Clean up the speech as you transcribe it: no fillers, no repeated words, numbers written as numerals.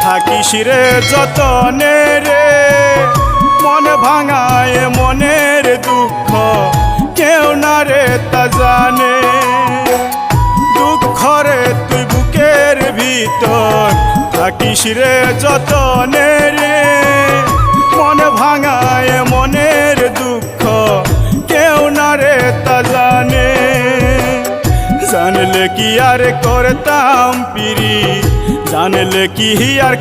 থাকিস রে যতনে রে মন ভাঙায় মনের দুঃখ কেউ না রে তা জানে দুঃখ রে তুই বুকের ভিতর থাকিস রে যতনে রে মন ভাঙায় মনের দুঃখ কেউ না রে তা জানে জানলে কি আর করতাম পিরি জানলে কি আর